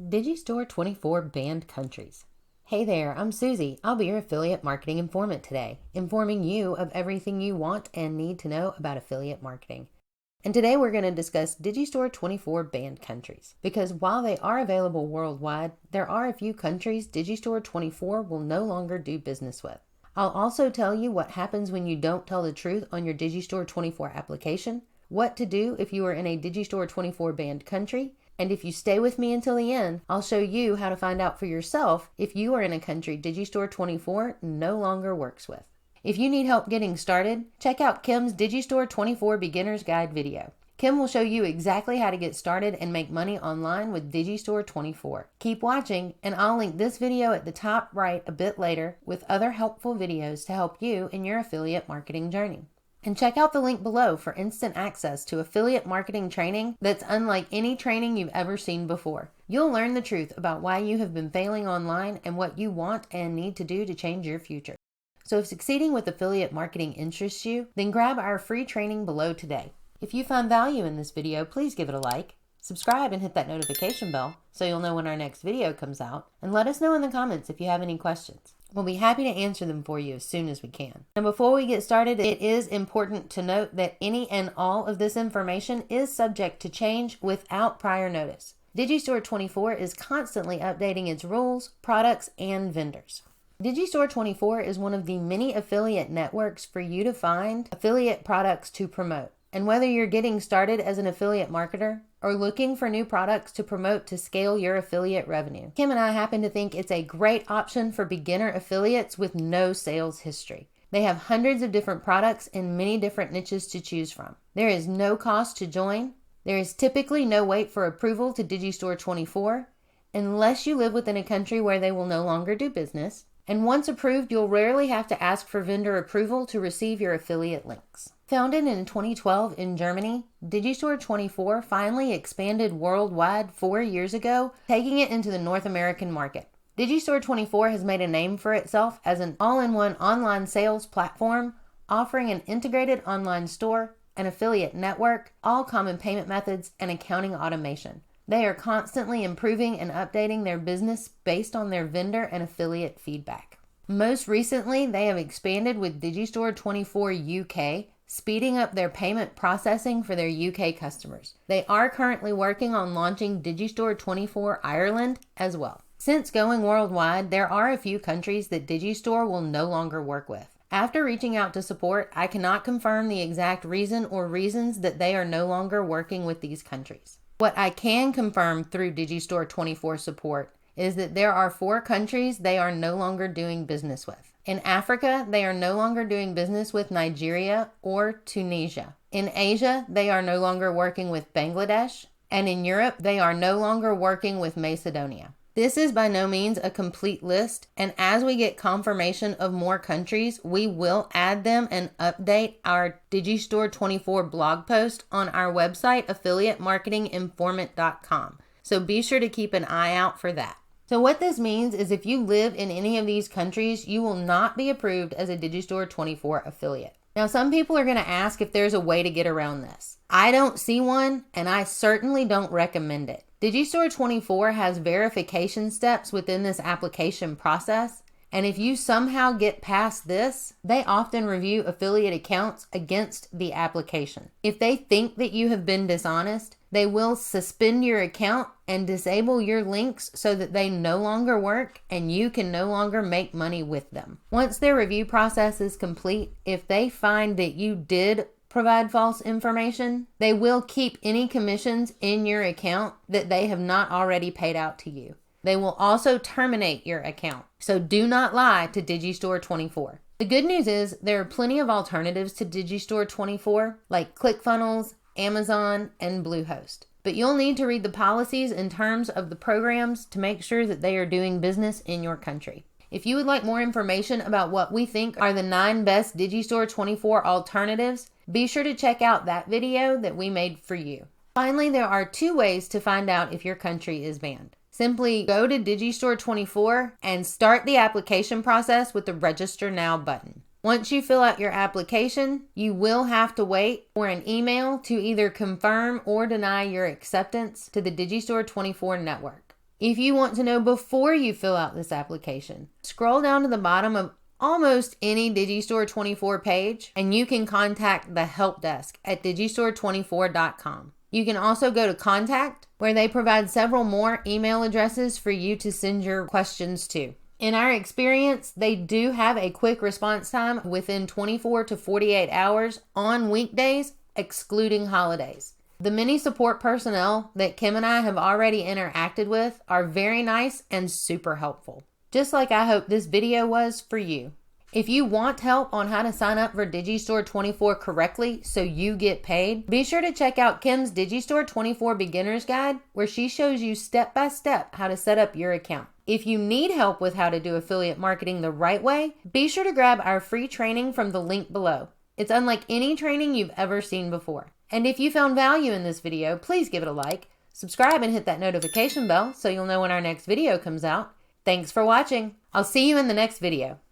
Digistore24 banned countries. Hey there, I'm Susie. I'll be your affiliate marketing informant today, informing you of everything you want and need to know about affiliate marketing. And today we're going to discuss Digistore24 banned countries, because while they are available worldwide, there are a few countries Digistore24 will no longer do business with. I'll also tell you what happens when you don't tell the truth on your Digistore24 application, what to do if you are in a Digistore24 banned country, and if you stay with me until the end, I'll show you how to find out for yourself if you are in a country Digistore24 no longer works with. If you need help getting started, check out Kim's Digistore24 Beginner's Guide video. Kim will show you exactly how to get started and make money online with Digistore24. Keep watching, and I'll link this video at the top right a bit later with other helpful videos to help you in your affiliate marketing journey. And check out the link below for instant access to affiliate marketing training that's unlike any training you've ever seen before. You'll learn the truth about why you have been failing online and what you want and need to do to change your future. So if succeeding with affiliate marketing interests you, then grab our free training below today. If you found value in this video, please give it a like, subscribe and hit that notification bell so you'll know when our next video comes out, and let us know in the comments if you have any questions. We'll be happy to answer them for you as soon as we can. And before we get started, it is important to note that any and all of this information is subject to change without prior notice. Digistore24 is constantly updating its rules, products, and vendors. Digistore24 is one of the many affiliate networks for you to find affiliate products to promote. And whether you're getting started as an affiliate marketer or looking for new products to promote to scale your affiliate revenue, Kim and I happen to think it's a great option for beginner affiliates with no sales history. They have hundreds of different products in many different niches to choose from. There is no cost to join. There is typically no wait for approval to Digistore24 unless you live within a country where they will no longer do business. And once approved, you'll rarely have to ask for vendor approval to receive your affiliate links. Founded in 2012 in Germany, Digistore24 finally expanded worldwide 4 years ago, taking it into the North American market. Digistore24 has made a name for itself as an all-in-one online sales platform, offering an integrated online store, an affiliate network, all common payment methods, and accounting automation. They are constantly improving and updating their business based on their vendor and affiliate feedback. Most recently, they have expanded with Digistore24 UK, speeding up their payment processing for their UK customers. They are currently working on launching Digistore24 Ireland as well. Since going worldwide, there are a few countries that Digistore will no longer work with. After reaching out to support, I cannot confirm the exact reason or reasons that they are no longer working with these countries. What I can confirm through Digistore24 support is that there are 4 countries they are no longer doing business with. In Africa, they are no longer doing business with Nigeria or Tunisia. In Asia, they are no longer working with Bangladesh. And in Europe, they are no longer working with Macedonia. This is by no means a complete list, and as we get confirmation of more countries, we will add them and update our Digistore24 blog post on our website, affiliatemarketinginformant.com. So be sure to keep an eye out for that. So what this means is if you live in any of these countries, you will not be approved as a Digistore24 affiliate. Now, some people are going to ask if there's a way to get around this. I don't see one, and I certainly don't recommend it. Digistore24 has verification steps within this application process, and if you somehow get past this, they often review affiliate accounts against the application. If they think that you have been dishonest, they will suspend your account and disable your links so that they no longer work and you can no longer make money with them. Once their review process is complete, if they find that you did provide false information, they will keep any commissions in your account that they have not already paid out to you. They will also terminate your account. So do not lie to Digistore24. The good news is there are plenty of alternatives to Digistore24, like ClickFunnels, Amazon, and Bluehost. But you'll need to read the policies and terms of the programs to make sure that they are doing business in your country. If you would like more information about what we think are the 9 best Digistore24 alternatives, be sure to check out that video that we made for you. Finally, there are 2 ways to find out if your country is banned. Simply go to Digistore24 and start the application process with the Register Now button. Once you fill out your application, you will have to wait for an email to either confirm or deny your acceptance to the Digistore24 network. If you want to know before you fill out this application, scroll down to the bottom of almost any Digistore24 page and you can contact the help desk at digistore24.com. You can also go to contact, where they provide several more email addresses for you to send your questions to. In our experience, they do have a quick response time within 24 to 48 hours on weekdays, excluding holidays. The many support personnel that Kim and I have already interacted with are very nice and super helpful, just like I hope this video was for you. If you want help on how to sign up for Digistore24 correctly so you get paid, be sure to check out Kim's Digistore24 Beginner's Guide, where she shows you step by step how to set up your account. If you need help with how to do affiliate marketing the right way, be sure to grab our free training from the link below. It's unlike any training you've ever seen before. And if you found value in this video, please give it a like, subscribe, and hit that notification bell so you'll know when our next video comes out. Thanks for watching. I'll see you in the next video.